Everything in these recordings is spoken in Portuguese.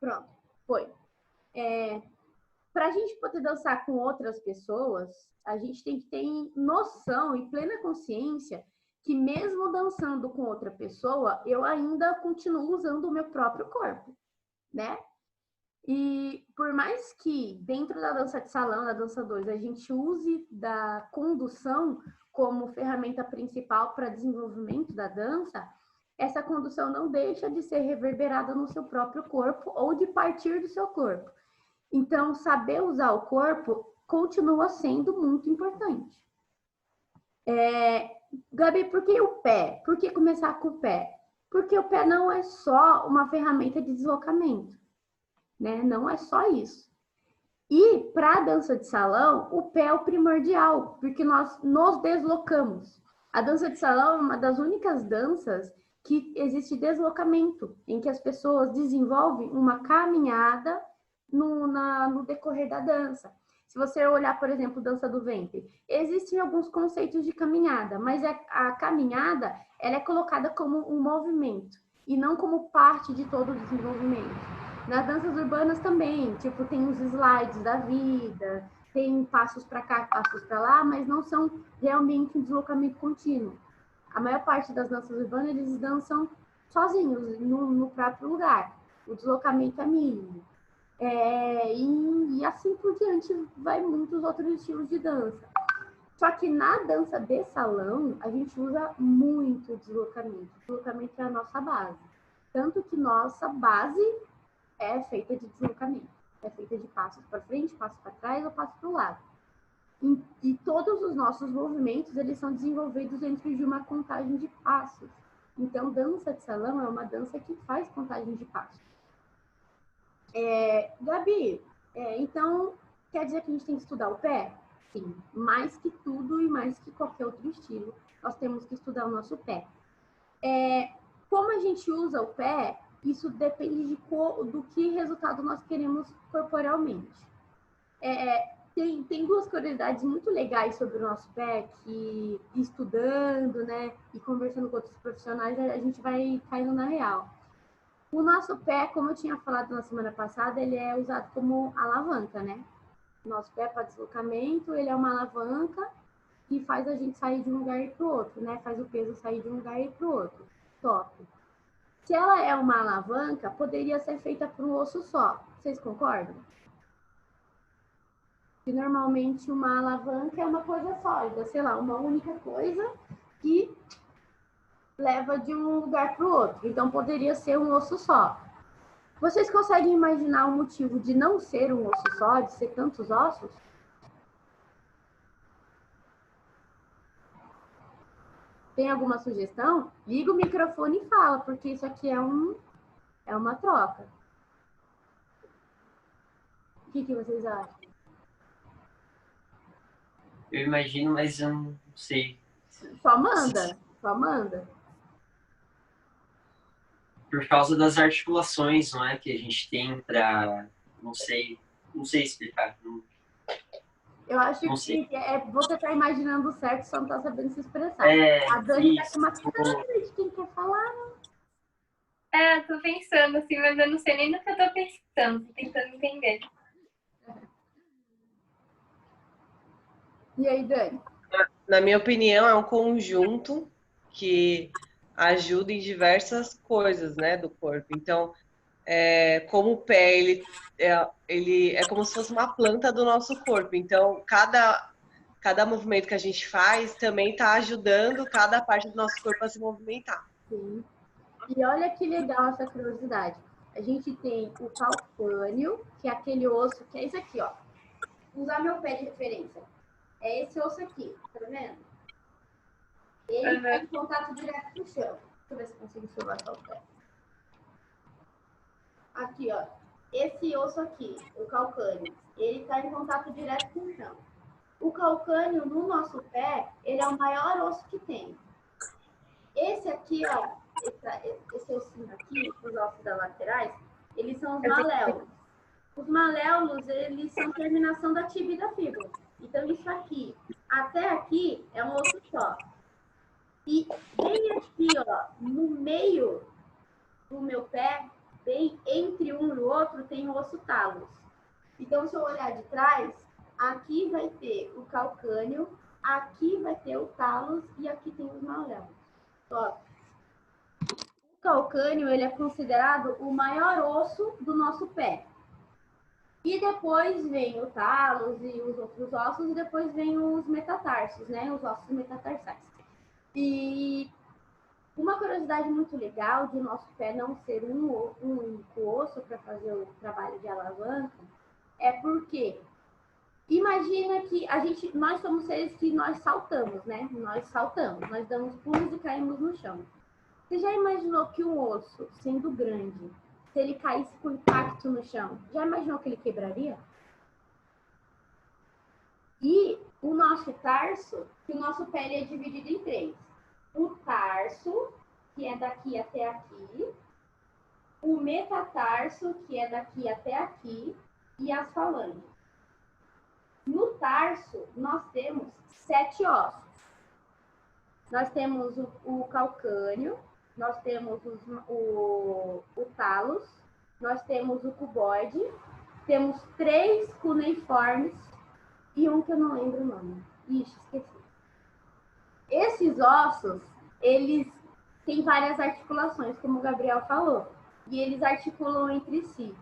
Pronto, foi. Para a gente poder dançar com outras pessoas, a gente tem que ter noção e plena consciência que mesmo dançando com outra pessoa, eu ainda continuo usando o meu próprio corpo, né? E por mais que dentro da dança de salão, da dança 2, a gente use da condução como ferramenta principal para desenvolvimento da dança, essa condução não deixa de ser reverberada no seu próprio corpo ou de partir do seu corpo. Então, saber usar o corpo continua sendo muito importante. Gabi, por que o pé? Por que começar com o pé? Porque o pé não é só uma ferramenta de deslocamento, né? Não é só isso. E para a dança de salão, o pé é o primordial, porque nós nos deslocamos. A dança de salão é uma das únicas danças que existe deslocamento, em que as pessoas desenvolvem uma caminhada no decorrer da dança. Se você olhar, por exemplo, dança do ventre, existem alguns conceitos de caminhada, mas a caminhada ela é colocada como um movimento e não como parte de todo o desenvolvimento. Nas danças urbanas também, tipo, tem os slides da vida, tem passos para cá, passos para lá, mas não são realmente um deslocamento contínuo. A maior parte das danças urbanas, eles dançam sozinhos, no próprio lugar. O deslocamento é mínimo. E assim por diante, vai muitos outros estilos de dança. Só que na dança de salão, a gente usa muito o deslocamento. O deslocamento é a nossa base. Tanto que nossa base é feita de deslocamento. É feita de passos para frente, passos para trás ou passos para o lado. E todos os nossos movimentos, eles são desenvolvidos dentro de uma contagem de passos. Então, dança de salão é uma dança que faz contagem de passos. Gabi, então, quer dizer que a gente tem que estudar o pé? Sim, mais que tudo e mais que qualquer outro estilo, nós temos que estudar o nosso pé. Como a gente usa o pé, isso depende do que resultado nós queremos corporalmente. Tem duas curiosidades muito legais sobre o nosso pé, que estudando, né, e conversando com outros profissionais, a gente vai caindo na real. O nosso pé, como eu tinha falado na semana passada, ele é usado como alavanca, né? Nosso pé para deslocamento, ele é uma alavanca que faz a gente sair de um lugar e ir para o outro, né? Faz o peso sair de um lugar e ir para o outro. Top. Se ela é uma alavanca, poderia ser feita por um osso só. Vocês concordam? Que normalmente uma alavanca é uma coisa sólida, sei lá, uma única coisa que leva de um lugar para o outro. Então, poderia ser um osso só. Vocês conseguem imaginar o motivo de não ser um osso só, de ser tantos ossos? Tem alguma sugestão? Liga o microfone e fala, porque isso aqui é uma troca. O que vocês acham? Eu imagino, mas eu não sei. Só manda. Por causa das articulações, não é? Que a gente tem para... Não sei explicar. Eu acho que você tá imaginando certo, só não tá sabendo se expressar. A Dani tá com uma cara de quem quer falar. Tô pensando assim, mas eu não sei nem no que eu tô pensando. Tô tentando entender. E aí, Dani? Na minha opinião, é um conjunto que ajuda em diversas coisas, né, do corpo. Então, como o pé, ele é como se fosse uma planta do nosso corpo. Então, cada movimento que a gente faz também está ajudando cada parte do nosso corpo a se movimentar. Sim. E olha que legal essa curiosidade. A gente tem o calcâneo, que é aquele osso, que é esse aqui, ó. Vou usar meu pé de referência. É esse osso aqui, tá vendo? Ele está em contato direto com o chão. Deixa eu ver se eu consigo filmar só o pé. Aqui, ó. Esse osso aqui, o calcâneo, ele está em contato direto com o chão. O calcâneo no nosso pé, ele é o maior osso que tem. Esse aqui, ó, esse ossinho aqui, os ossos das laterais, eles são os maléolos. Os maléolos, eles são terminação da tibia e da fíbula. Então, isso aqui, até aqui, é um osso só. E bem aqui, ó, no meio do meu pé, bem entre um e o outro tem o osso talos. Então, se eu olhar de trás, aqui vai ter o calcâneo, aqui vai ter o talos e aqui tem os malhados. Ó, o calcâneo, ele é considerado o maior osso do nosso pé. E depois vem o talos e os outros ossos, e depois vem os metatarsos, né? Os ossos metatarsais. E uma curiosidade muito legal de nosso pé não ser um único osso para fazer o trabalho de alavanca é porque imagina que nós somos seres que nós saltamos, né? Nós saltamos, nós damos pulos e caímos no chão. Você já imaginou que um osso, sendo grande, se ele caísse com impacto no chão, já imaginou que ele quebraria? E o nosso tarso, que o nosso pé ele é dividido em três. O tarso, que é daqui até aqui, o metatarso, que é daqui até aqui, e as falanges. No tarso, nós temos 7 ossos. Nós temos o calcâneo, nós temos o talos, nós temos o cuboide, temos 3 cuneiformes e um que eu não lembro o nome. Ixi, esqueci. Esses ossos, eles têm várias articulações, como o Gabriel falou, e eles articulam entre si.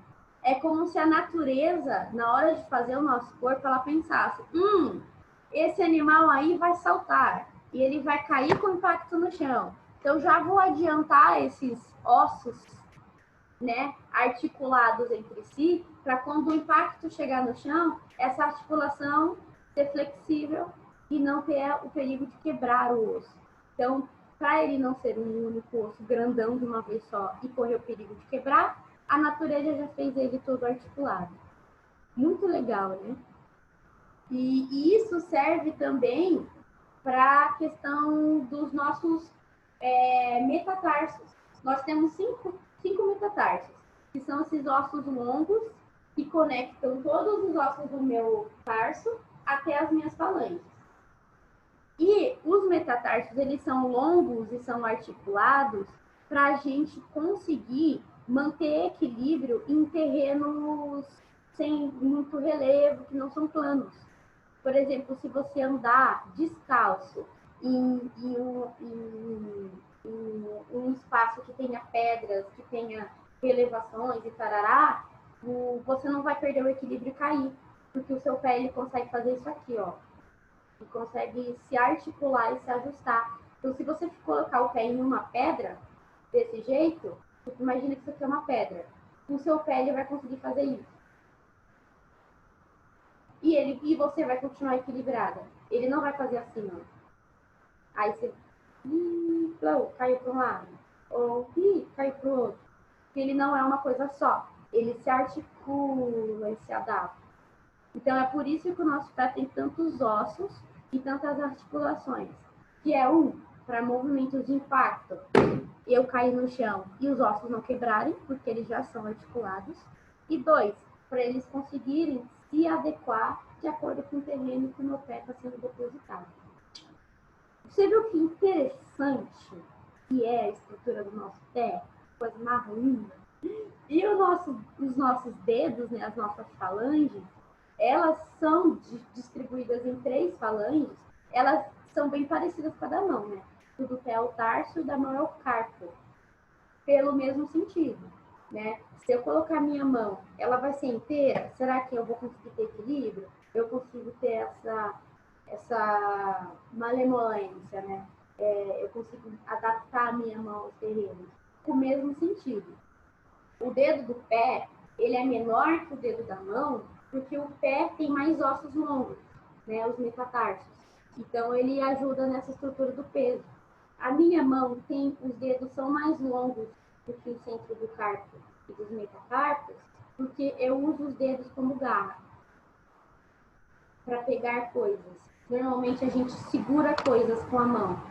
É como se a natureza, na hora de fazer o nosso corpo, ela pensasse, esse animal aí vai saltar, e ele vai cair com impacto no chão. Então, já vou adiantar esses ossos, né, articulados entre si, para quando o impacto chegar no chão, essa articulação ser flexível e não ter o perigo de quebrar o osso. Então, para ele não ser um único osso grandão de uma vez só e correr o perigo de quebrar, a natureza já fez ele todo articulado. Muito legal, né? E isso serve também para a questão dos nossos metatarsos. Nós temos 5 metatarsos, que são esses ossos longos que conectam todos os ossos do meu tarso até as minhas falanges. E os metatarsos, eles são longos e são articulados para a gente conseguir manter equilíbrio em terrenos sem muito relevo, que não são planos. Por exemplo, se você andar descalço em um espaço que tenha pedras, que tenha elevações e tarará, você não vai perder o equilíbrio e cair, porque o seu pé ele consegue fazer isso aqui, ó. Ele consegue se articular e se ajustar. Então, se você colocar o pé em uma pedra, desse jeito, imagina que isso aqui é uma pedra. O seu pé ele vai conseguir fazer isso. E você vai continuar equilibrada. Ele não vai fazer assim, ó. Aí você caiu para um lado. Ou caiu para o outro. Porque ele não é uma coisa só. Ele se articula e se adapta. Então, é por isso que o nosso pé tem tantos ossos e tantas articulações. Que é para movimentos de impacto. Eu cair no chão e os ossos não quebrarem, porque eles já são articulados. E 2, para eles conseguirem se adequar de acordo com o terreno que o meu pé está sendo depositado. Você viu que interessante que é a estrutura do nosso pé? Coisa mais linda. E os nossos dedos, né, as nossas falanges, elas são distribuídas em 3 falanges. Elas são bem parecidas com a da mão, né? O do pé é o tarso e da mão é o carpo. Pelo mesmo sentido, né? Se eu colocar minha mão, ela vai ser inteira? Será que eu vou conseguir ter equilíbrio? Eu consigo ter essa malemolência, né? Eu consigo adaptar a minha mão aos terrenos. Com o mesmo sentido. O dedo do pé, ele é menor que o dedo da mão, porque o pé tem mais ossos longos, né? Os metatarsos. Então, ele ajuda nessa estrutura do peso. A minha mão os dedos são mais longos do que o centro do carpo e dos metacarpos, porque eu uso os dedos como garra para pegar coisas. Normalmente a gente segura coisas com a mão,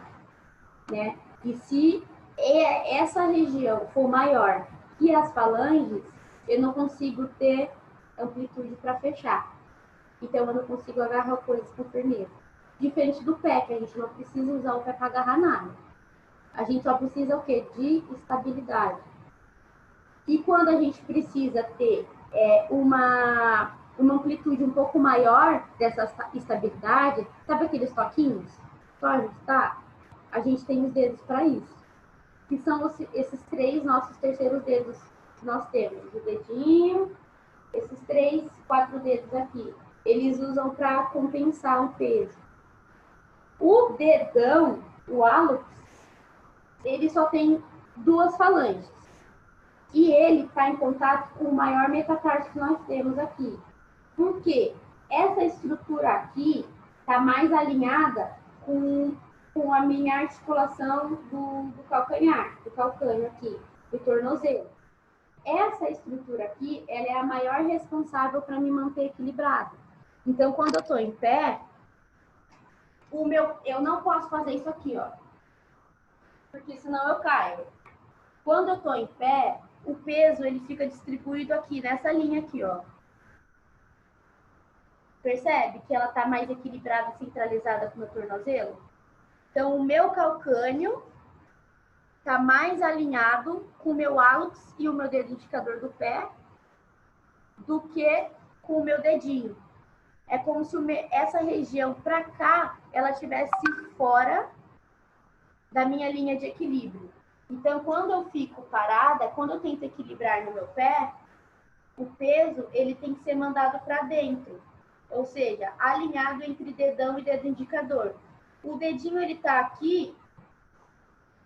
né? E se essa região for maior que as falanges, eu não consigo ter amplitude para fechar. Então eu não consigo agarrar coisas com firmeza. Diferente do pé, que a gente não precisa usar o pé para agarrar nada. A gente só precisa o quê? De estabilidade. E quando a gente precisa ter uma amplitude um pouco maior dessa estabilidade, sabe aqueles toquinhos? Só ajustar? A gente tem os dedos para isso. Que são esses 3 nossos terceiros dedos que nós temos. O dedinho, esses 3, 4 dedos aqui. Eles usam para compensar o peso. O dedão, o hálux, ele só tem 2 falanges. E ele está em contato com o maior metatarso que nós temos aqui. Por quê? Essa estrutura aqui está mais alinhada com a minha articulação do calcanhar, do calcânio aqui, do tornozelo. Essa estrutura aqui, ela é a maior responsável para me manter equilibrado. Então, quando eu estou em pé, eu não posso fazer isso aqui, ó, porque senão eu caio. Quando eu estou em pé, o peso ele fica distribuído aqui, nessa linha aqui, ó. Percebe que ela está mais equilibrada, centralizada com o meu tornozelo? Então, o meu calcânio está mais alinhado com o meu hálux e o meu dedo indicador do pé do que com o meu dedinho. É como se essa região para cá, ela estivesse fora da minha linha de equilíbrio. Então, quando eu fico parada, quando eu tento equilibrar no meu pé, o peso ele tem que ser mandado para dentro. Ou seja, alinhado entre dedão e dedo indicador. O dedinho ele está aqui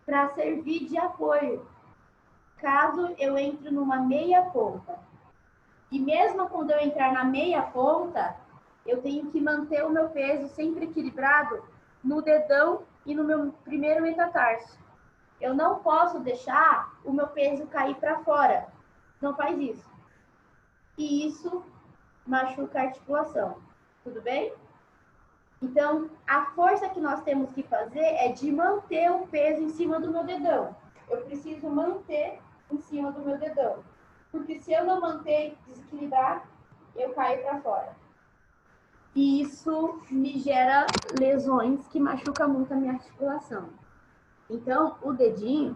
para servir de apoio, caso eu entre numa meia ponta. E mesmo quando eu entrar na meia ponta, eu tenho que manter o meu peso sempre equilibrado no dedão e no meu primeiro metatarso. Eu não posso deixar o meu peso cair para fora. Não faz isso. E isso machuca a articulação. Tudo bem? Então, a força que nós temos que fazer é de manter o peso em cima do meu dedão. Eu preciso manter em cima do meu dedão. Porque se eu não manter e desequilibrar, eu caio para fora. E isso me gera lesões que machucam muito a minha articulação. Então, o dedinho,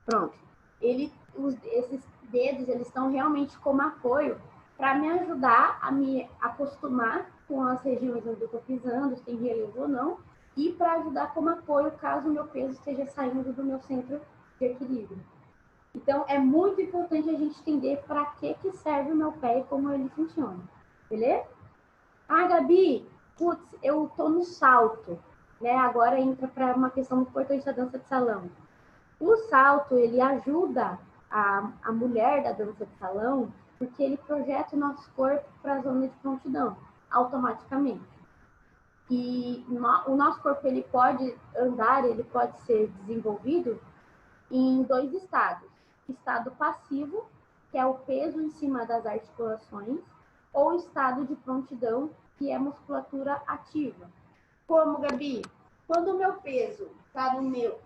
pronto, esses dedos, eles estão realmente como apoio para me ajudar a me acostumar com as regiões onde eu estou pisando, se tem relevo ou não, e para ajudar como apoio caso o meu peso esteja saindo do meu centro de equilíbrio. Então, é muito importante a gente entender para que serve o meu pé e como ele funciona, beleza? Ah, Gabi, putz, eu tô no salto, né? Agora entra para uma questão importante da dança de salão. O salto, ele ajuda a mulher da dança de salão, porque ele projeta o nosso corpo para a zona de prontidão, automaticamente. E o nosso corpo, ele pode andar, ele pode ser desenvolvido em 2 estados. Estado passivo, que é o peso em cima das articulações, ou estado de prontidão, que é musculatura ativa. Como, Gabi? Quando o meu peso está no meu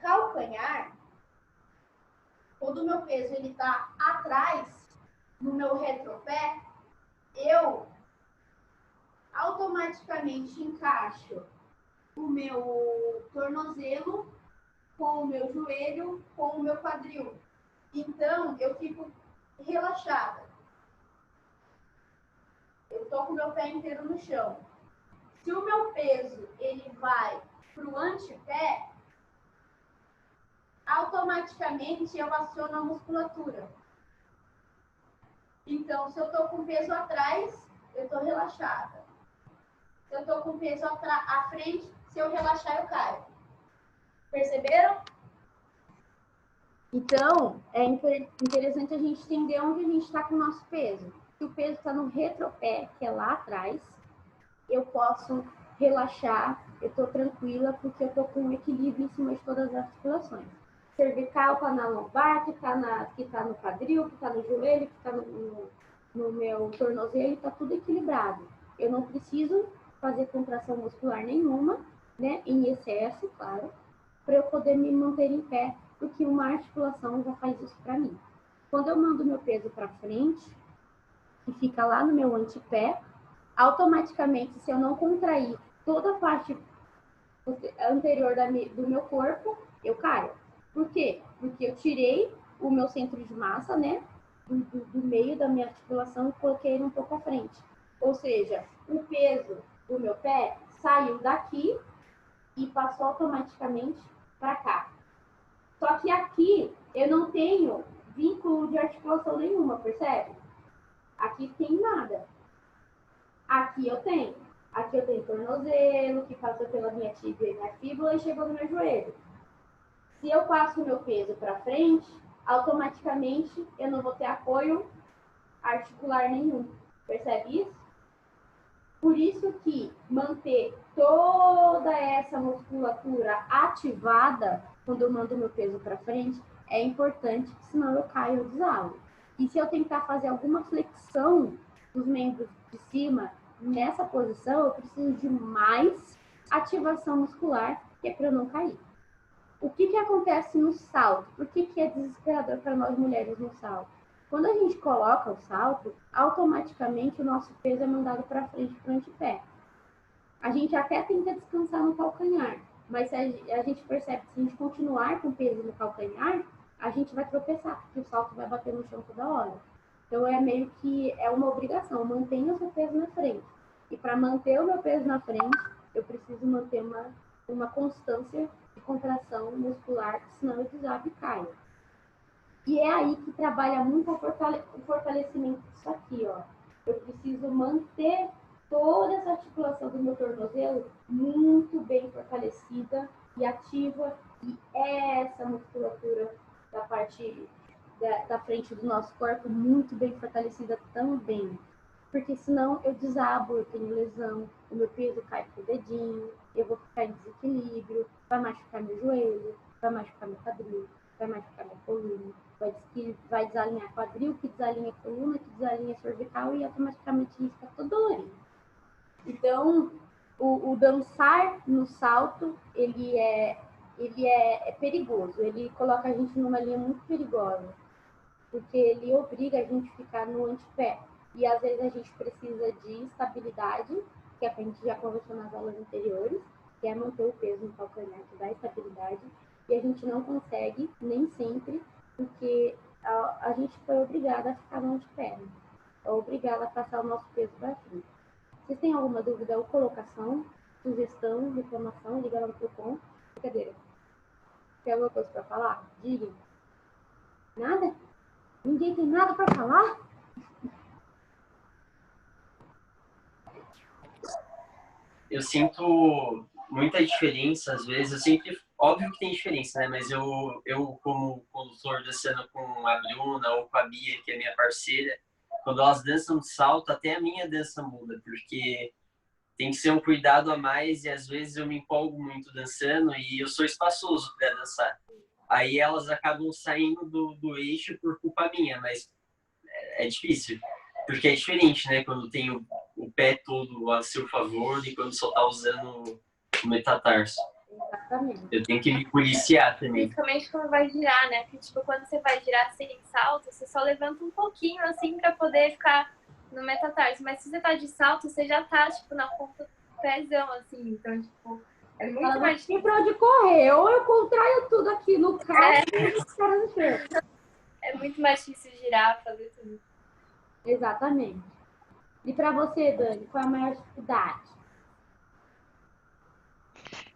calcanhar, quando o meu peso está atrás, no meu retropé, eu automaticamente encaixo o meu tornozelo com o meu joelho, com o meu quadril. Então, eu fico relaxada. Eu tô com o meu pé inteiro no chão. Se o meu peso ele vai para o antepé, automaticamente eu aciono a musculatura. Então, se eu tô com o peso atrás, eu tô relaxada. Se eu tô com o peso à frente, se eu relaxar, eu caio. Perceberam? Então, é interessante a gente entender onde a gente está com o nosso peso. Se o peso está no retropé, que é lá atrás, eu posso relaxar, eu estou tranquila, porque eu estou com um equilíbrio em cima de todas as articulações. Cervical está na lombar, que está no quadril, que está no joelho, que está no meu tornozelo, está tudo equilibrado. Eu não preciso fazer contração muscular nenhuma, né, em excesso, claro, para eu poder me manter em pé, porque uma articulação já faz isso para mim. Quando eu mando meu peso para frente, que fica lá no meu antepé, automaticamente, se eu não contrair toda a parte anterior do meu corpo, eu caio. Por quê? Porque eu tirei o meu centro de massa, né? Do meio da minha articulação e coloquei ele um pouco à frente. Ou seja, o peso do meu pé saiu daqui e passou automaticamente para cá. Só que aqui eu não tenho vínculo de articulação nenhuma, percebe? Aqui tem nada. Aqui eu tenho. Aqui eu tenho tornozelo, que passou pela minha tíbia e minha fíbula e chegou no meu joelho. Se eu passo o meu peso para frente, automaticamente eu não vou ter apoio articular nenhum. Percebe isso? Por isso que manter toda essa musculatura ativada quando eu mando meu peso para frente é importante, senão eu caio ou desalo. E se eu tentar fazer alguma flexão dos membros de cima nessa posição, eu preciso de mais ativação muscular, que é para eu não cair. O que acontece no salto? Por que é desesperador para nós mulheres no salto? Quando a gente coloca o salto, automaticamente o nosso peso é mandado para frente, para o antepé. A gente até tenta descansar no calcanhar, mas a gente percebe que se a gente continuar com o peso no calcanhar, a gente vai tropeçar, porque o salto vai bater no chão toda hora. Então é meio que é uma obrigação, mantenha o seu peso na frente. E para manter o meu peso na frente, eu preciso manter uma constância de contração muscular, senão eu desabo e caio. E é aí que trabalha muito o fortalecimento disso aqui, ó. Eu preciso manter toda essa articulação do meu tornozelo muito bem fortalecida e ativa. E essa musculatura da parte da frente do nosso corpo muito bem fortalecida também. Porque senão eu desabo, eu tenho lesão, o meu peso cai pro dedinho, eu vou ficar em desequilíbrio, vai machucar meu joelho, vai machucar meu quadril, vai machucar minha coluna, vai desalinhar quadril, que desalinha coluna, que desalinha cervical e automaticamente a gente fica todo dolorido. Então, o dançar no salto, ele é perigoso, ele coloca a gente numa linha muito perigosa, porque ele obriga a gente a ficar no antepé. E às vezes a gente precisa de estabilidade, que é a gente já conversou nas aulas anteriores, que é manter o peso no calcanhar, que dá estabilidade, e a gente não consegue, nem sempre, porque a gente foi obrigada a ficar no antepé, né? É obrigada a passar o nosso peso para frente. Vocês têm alguma dúvida ou colocação, sugestão, reclamação, liga lá no Procon. Brincadeira. Tem alguma coisa para falar? Diga. Nada? Ninguém tem nada para falar? Eu sinto muita diferença, às vezes. Eu sempre, óbvio que tem diferença, né? Mas eu como condutor dançando com a Bruna ou com a Bia, que é minha parceira, quando elas dançam de salto, até a minha dança muda, porque tem que ser um cuidado a mais e às vezes eu me empolgo muito dançando e eu sou espaçoso para dançar. Aí elas acabam saindo do eixo por culpa minha, mas é difícil, porque é diferente, né? Quando tem o pé todo a seu favor e quando só tá usando o metatarso. Exatamente. Eu tenho que me policiar também. Principalmente quando vai girar, né? Porque, tipo, quando você vai girar sem salto, você só levanta um pouquinho, assim, pra poder ficar no metatarso. Mas se você tá de salto, você já tá, tipo, na ponta do pezão, assim. Então, tipo, é muito mais difícil. Tem pra onde correr, ou eu contraio tudo aqui no carro e os caras no chão. É muito mais difícil girar, fazer tudo. Exatamente. E pra você, Dani, qual é a maior dificuldade?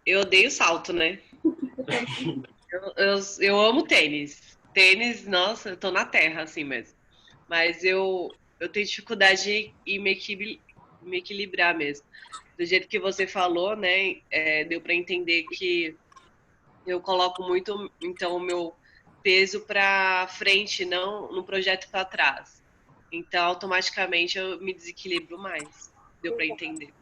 Eu odeio salto, né? Eu amo tênis. Tênis, nossa, eu tô na terra, assim mesmo. Mas eu tenho dificuldade em me equilibrar mesmo. Do jeito que você falou, né? Deu para entender que eu coloco muito, então, o meu peso para frente, não no projeto para trás. Então, automaticamente, eu me desequilibro mais. Deu para entender.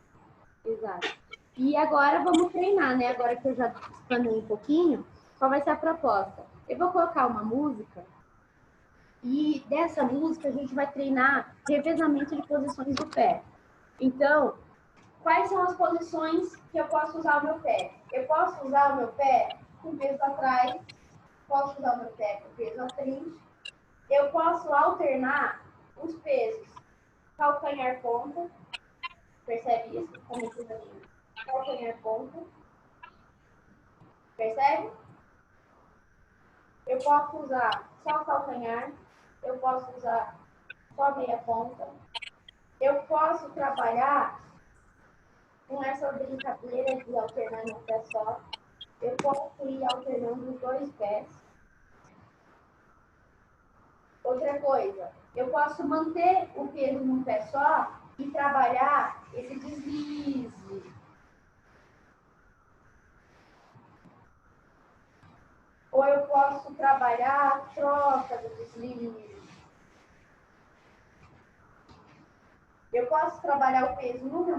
Exato. E agora vamos treinar, né? Agora que eu já explanei um pouquinho, qual vai ser a proposta? Eu vou colocar uma música e dessa música a gente vai treinar revezamento de posições do pé. Então, quais são as posições que eu posso usar o meu pé? Eu posso usar o meu pé com peso atrás, posso usar o meu pé com peso à frente. Eu posso alternar os pesos calcanhar ponta. Percebe isso? Como calcanhar ponta. Percebe? Eu posso usar só o calcanhar, eu posso usar só meia ponta. Eu posso trabalhar com essa brincadeira de alternar no pé só. Eu posso ir alternando os dois pés. Outra coisa, eu posso manter o peso num pé só e trabalhar esse deslize. Ou eu posso trabalhar a troca do deslize. Eu posso trabalhar o peso numa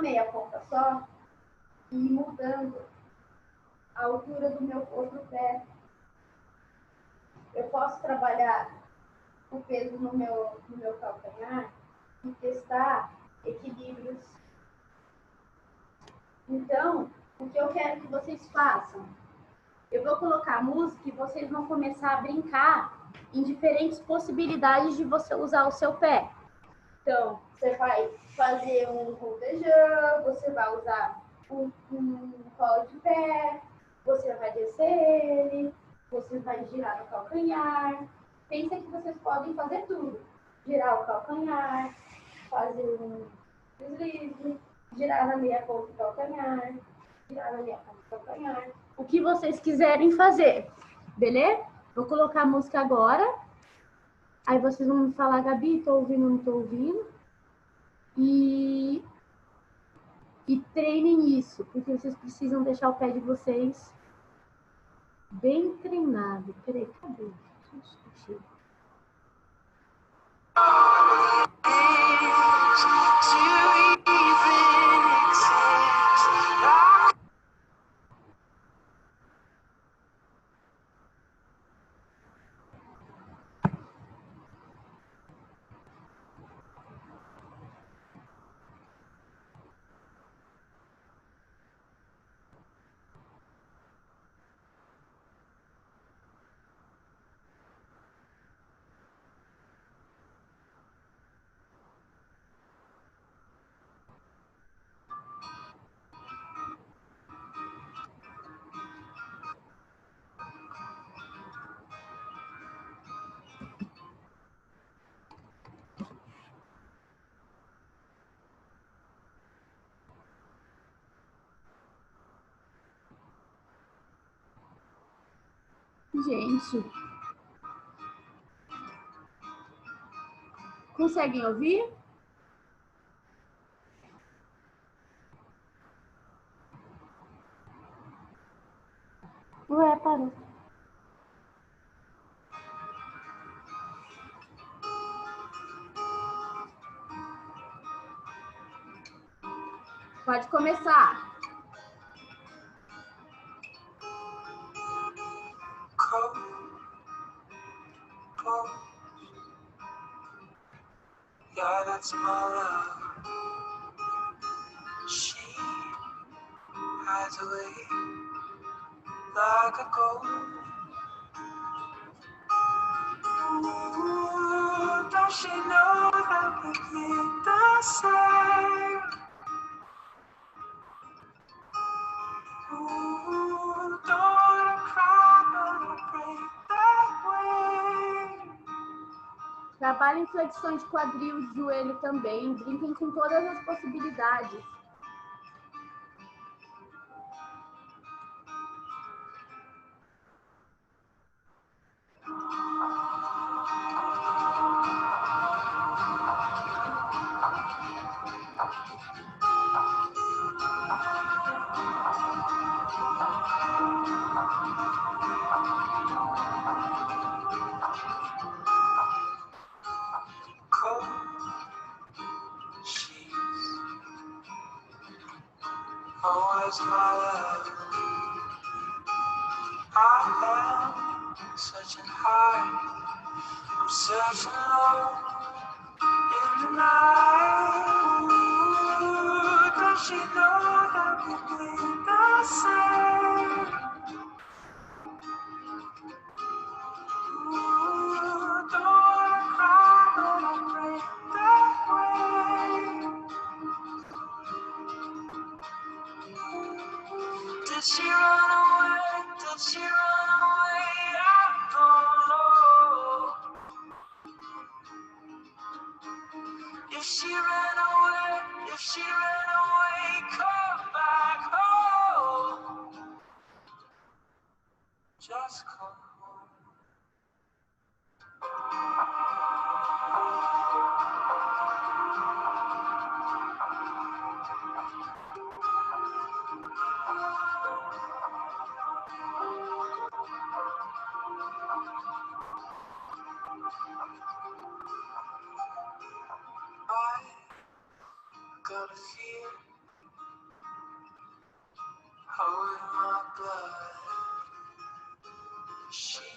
meia ponta só e ir mudando a altura do meu outro pé. Eu posso trabalhar o peso no meu calcanhar e testar equilíbrios. Então, o que eu quero que vocês façam? Eu vou colocar a música e vocês vão começar a brincar em diferentes possibilidades de você usar o seu pé. Então, você vai fazer um rodejão, você vai usar um colo de pé, você vai descer ele, você vai girar no calcanhar. Pensa que vocês podem fazer tudo. Girar o calcanhar, fazer um deslize, girar na meia ponta do calcanhar, girar na meia ponta do calcanhar. O que vocês quiserem fazer, beleza? Vou colocar a música agora. Aí vocês vão me falar, Gabi, tô ouvindo, não tô ouvindo. E treinem isso, porque vocês precisam deixar o pé de vocês bem treinado. Peraí, cadê? Deixa eu discutir. Gente, conseguem ouvir? Ué, parou. Pode começar. Yeah, that's my love. She hides away like a ghost. Ooh, does she know that we bleed the same? Ooh, don't cry, don't break that way. Trabalhem flexão de quadril, de joelho também. Brinquem com todas as possibilidades. Always my love. I am searching high, I'm searching low in the night. Ooh, does she know that we bleed the same? Ooh, don't cry, don't break that way. Did she run away? Did she run felt a fear hold my blood. She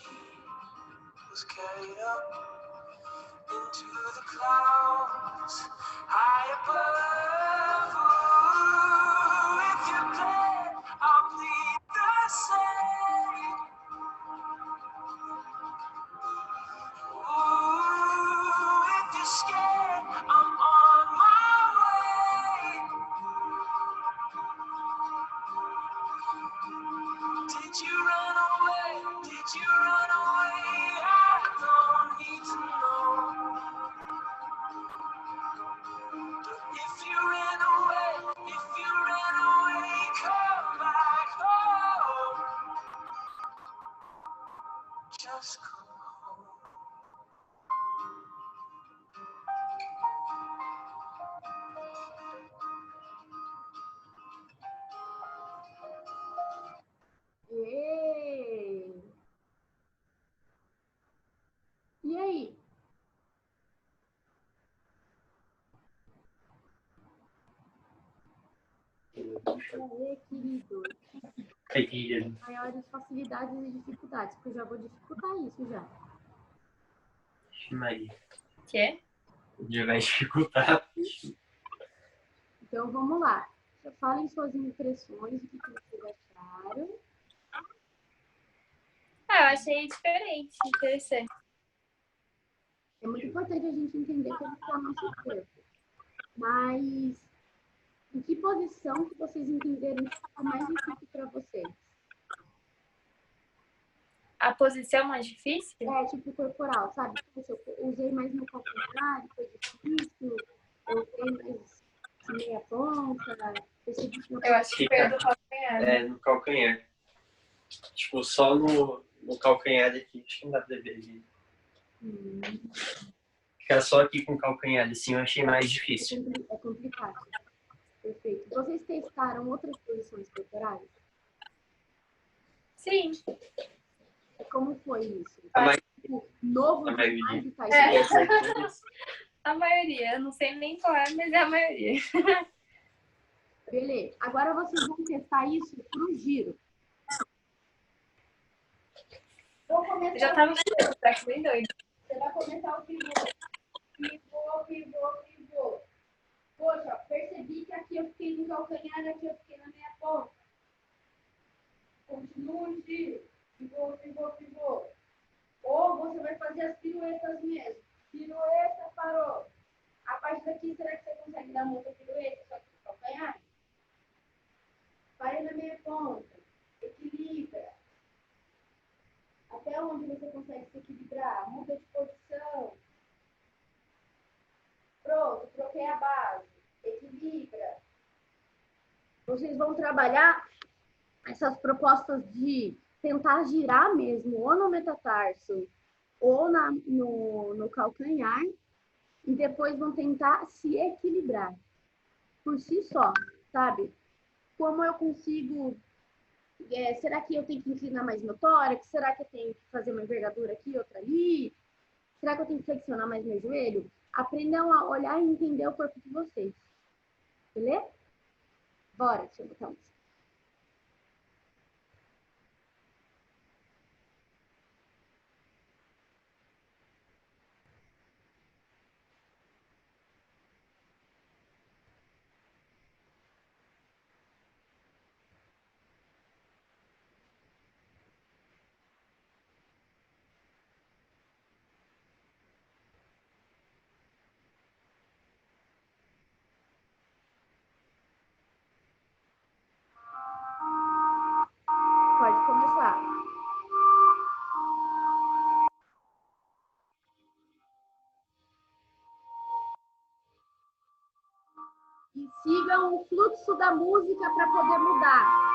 was carried up into the clouds high above. Ooh, if you're dead, I'll bleed the same. Ooh, if you're scared, I'm on my way. Did you run away? Did you run away? I don't need to know. If you ran away, if you ran away, come back home. Just come home. Ê! E aí? Aê, querido. Aí, querido. Maiores facilidades e dificuldades, porque eu já vou dificultar isso já. Maria. Quê? Já vai dificultar. Então vamos lá. Falem suas impressões, o que vocês acharam. Ah, eu achei diferente, interessante. É muito importante a gente entender como que é o nosso corpo. Mas em que posição que vocês entenderam que ficou mais difícil para vocês? A posição mais difícil? É, tipo corporal, sabe? Poxa, eu usei mais meu calcanhar, foi difícil. Eu usei mais meia ponta. Percebi que Eu acho que foi a do calcanhar. É, no calcanhar. Tipo, só no calcanhar aqui. Acho que não dá pra ver ali. Ficar só aqui com o calcanhar assim, eu achei mais difícil. É complicado. Perfeito. Vocês testaram outras posições corporais? Sim. Como foi isso? A maioria. Tipo, novo A maioria. demais e tá A maioria, eu não sei nem qual é, mas é a maioria. Beleza. Agora vocês vão testar isso pro giro. Vou começar. Eu já tava achando, tá bem doido. Você vai começar o pivô. Pivô, pivô, pivô. Poxa, percebi que aqui eu fiquei no calcanhar, aqui eu fiquei na minha ponta. Continua o giro. Pivô, pivô, pivô. Ou você vai fazer as piruetas mesmo. Pirueta, parou. A partir daqui, será que você consegue dar uma outra pirueta? Só que no calcanhar? Pare na minha ponta. Equilibra. Até onde você consegue se equilibrar? Muda de posição. Pronto, troquei a base. Equilibra. Vocês vão trabalhar essas propostas de tentar girar mesmo, ou no metatarso, ou no calcanhar, e depois vão tentar se equilibrar por si só, sabe? Como eu consigo... será que eu tenho que inclinar mais meu tórax? Será que eu tenho que fazer uma envergadura aqui, outra ali? Será que eu tenho que flexionar mais meu joelho? Aprendam a olhar e entender o corpo de vocês. Beleza? Bora, deixa eu botar um. Pode começar. E sigam o fluxo da música para poder mudar.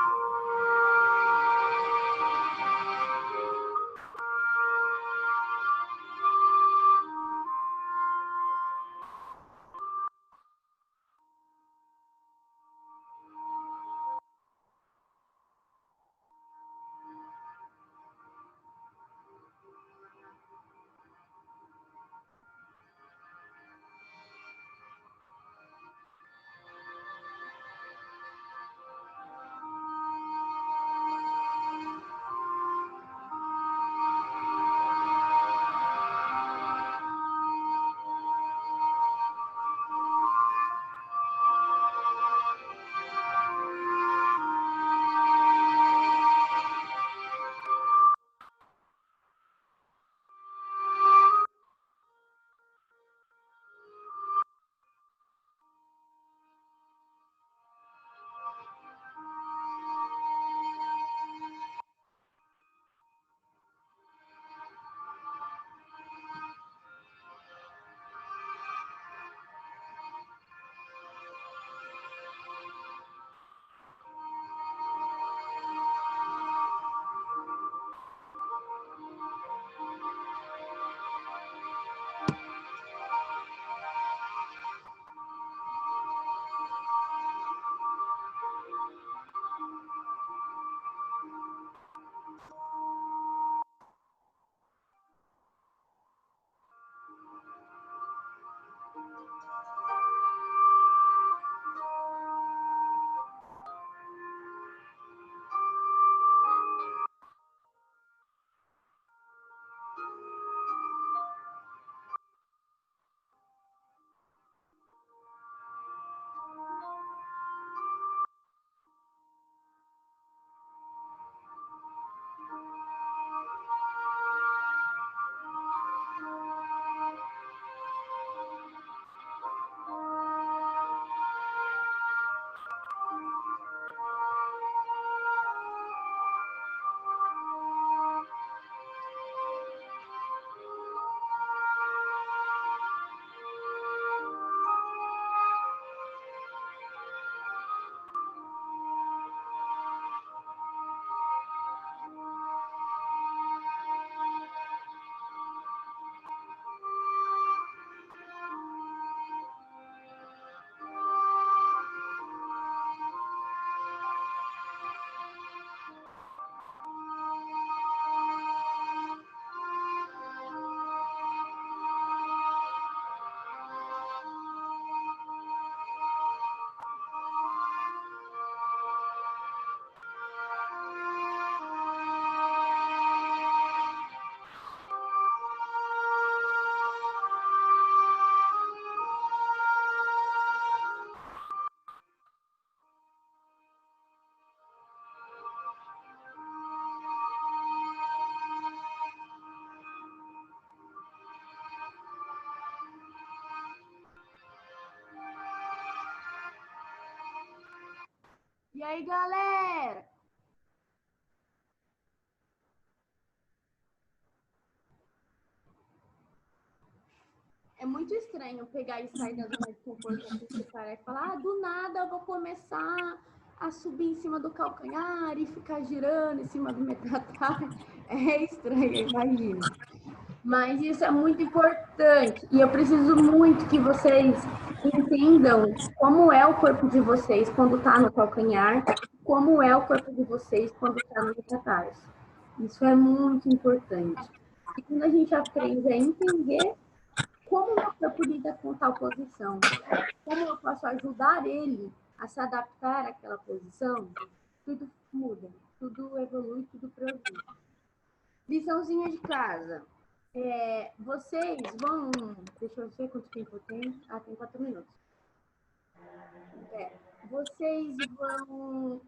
E aí, galera? É muito estranho pegar e sair da zona de conforto e falar, do nada eu vou começar a subir em cima do calcanhar e ficar girando em cima do metatarso. É estranho, imagina. Mas isso é muito importante e eu preciso muito que vocês entendam como é o corpo de vocês quando está no calcanhar, como é o corpo de vocês quando está no metatarso. Isso é muito importante. E quando a gente aprende a entender como o meu corpo lida com tal posição, como eu posso ajudar ele a se adaptar àquela posição, tudo muda, tudo evolui, tudo progride. Liçãozinha de casa. Vocês vão... Deixa eu ver quanto tempo eu tenho. Tem 4 minutos. Vocês vão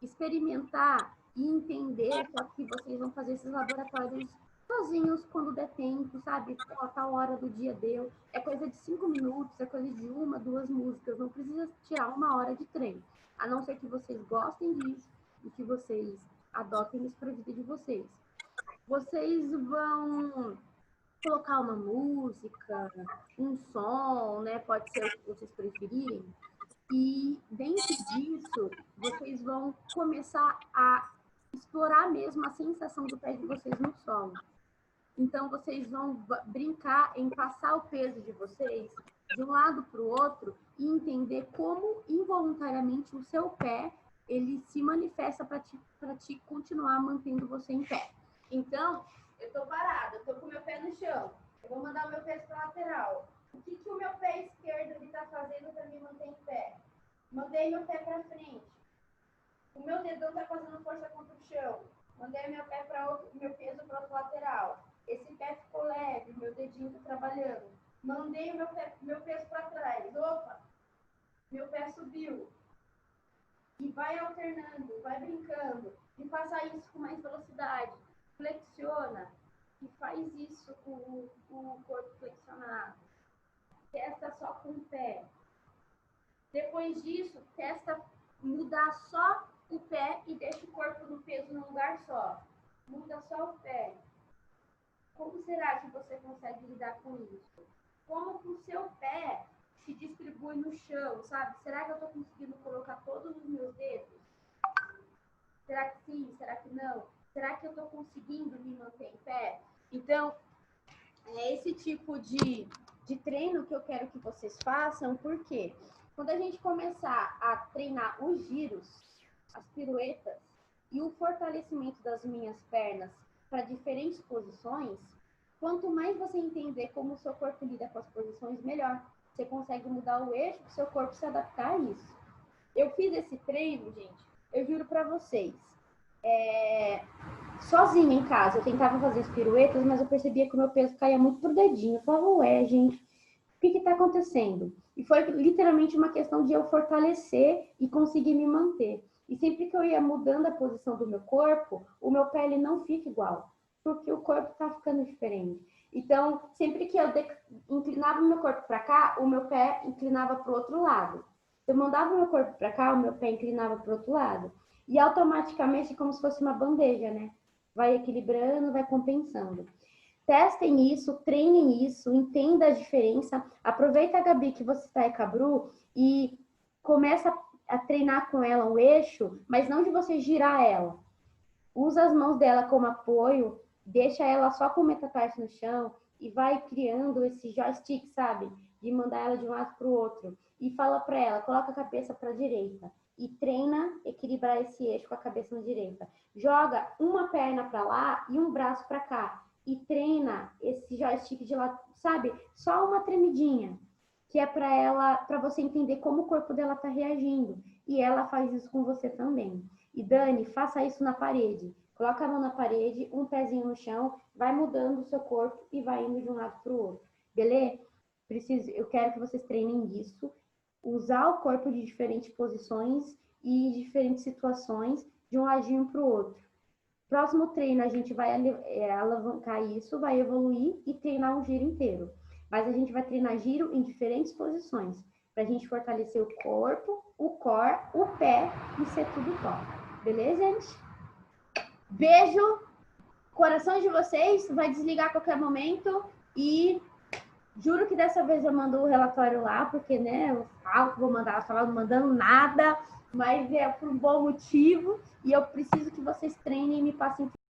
experimentar e entender, só que vocês vão fazer esses laboratórios sozinhos quando der tempo, sabe? A tal hora do dia deu. É coisa de 5 minutos, é coisa de 1, 2 músicas. Não precisa tirar 1 hora de treino. A não ser que vocês gostem disso e que vocês adotem isso para a vida de vocês. Vocês vão colocar uma música, um som, né? Pode ser o que vocês preferirem. E dentro disso, vocês vão começar a explorar mesmo a sensação do pé de vocês no solo. Então, vocês vão brincar em passar o peso de vocês de um lado para o outro e entender como involuntariamente o seu pé ele se manifesta para te continuar mantendo você em pé. Então, eu estou parada, eu estou com o meu pé no chão. Eu vou mandar o meu peso para a lateral. O que o meu pé esquerdo está fazendo para me manter em pé? Mandei meu pé para frente. O meu dedão está fazendo força contra o chão. Mandei meu peso para outro lateral. Esse pé ficou leve, meu dedinho está trabalhando. Mandei meu peso para trás. Opa, meu pé subiu. E vai alternando, vai brincando. E faça isso com mais velocidade. Flexiona. E faz isso com o corpo flexionado. Testa só com o pé. Depois disso, testa mudar só o pé e deixa o corpo no peso num lugar só. Muda só o pé. Como será que você consegue lidar com isso? Como que o seu pé se distribui no chão, sabe? Será que eu estou conseguindo colocar todos os meus dedos? Será que sim? Será que não? Será que eu estou conseguindo me manter em pé? Então, é esse tipo de treino que eu quero que vocês façam, porque quando a gente começar a treinar os giros, as piruetas e o fortalecimento das minhas pernas para diferentes posições, quanto mais você entender como o seu corpo lida com as posições, melhor. Você consegue mudar o eixo para o seu corpo se adaptar a isso. Eu fiz esse treino, gente, eu juro para vocês, sozinha em casa. Eu tentava fazer as piruetas, mas eu percebia que o meu peso caía muito pro dedinho. Eu falava, ué, gente, o que está acontecendo? E foi literalmente uma questão de eu fortalecer e conseguir me manter. E sempre que eu ia mudando a posição do meu corpo, o meu pé ele não fica igual, porque o corpo está ficando diferente. Então, sempre que eu inclinava o meu corpo para cá, o meu pé inclinava para o outro lado. Eu mandava o meu corpo para cá, o meu pé inclinava para o outro lado. E automaticamente, como se fosse uma bandeja, né? Vai equilibrando, vai compensando. Testem isso, treinem isso, entenda a diferença. Aproveita, Gabi, que você está em Cabru e começa a treinar com ela o eixo, mas não de você girar ela. Usa as mãos dela como apoio, deixa ela só com o metatarso no chão e vai criando esse joystick, sabe? De mandar ela de um lado para o outro. E fala para ela, coloca a cabeça para a direita. E treina equilibrar esse eixo com a cabeça na direita. Joga uma perna para lá e um braço para cá. E treina esse joystick de lado, sabe? Só uma tremidinha. Que é para ela, para você entender como o corpo dela está reagindo. E ela faz isso com você também. E Dani, faça isso na parede. Coloca a mão na parede, um pezinho no chão, vai mudando o seu corpo e vai indo de um lado para o outro. Beleza? Eu quero que vocês treinem isso. Usar o corpo de diferentes posições e diferentes situações de um ladinho para o outro. Próximo treino, a gente vai alavancar isso, vai evoluir e treinar um giro inteiro. Mas a gente vai treinar giro em diferentes posições. pra gente fortalecer o corpo, o core, o pé e ser tudo top. Beleza, gente? Beijo, coração de vocês, vai desligar a qualquer momento e juro que dessa vez eu mando o relatório lá, porque, né, eu falo que vou mandar, eu não mandando nada, mas é por um bom motivo e eu preciso que vocês treinem e me passem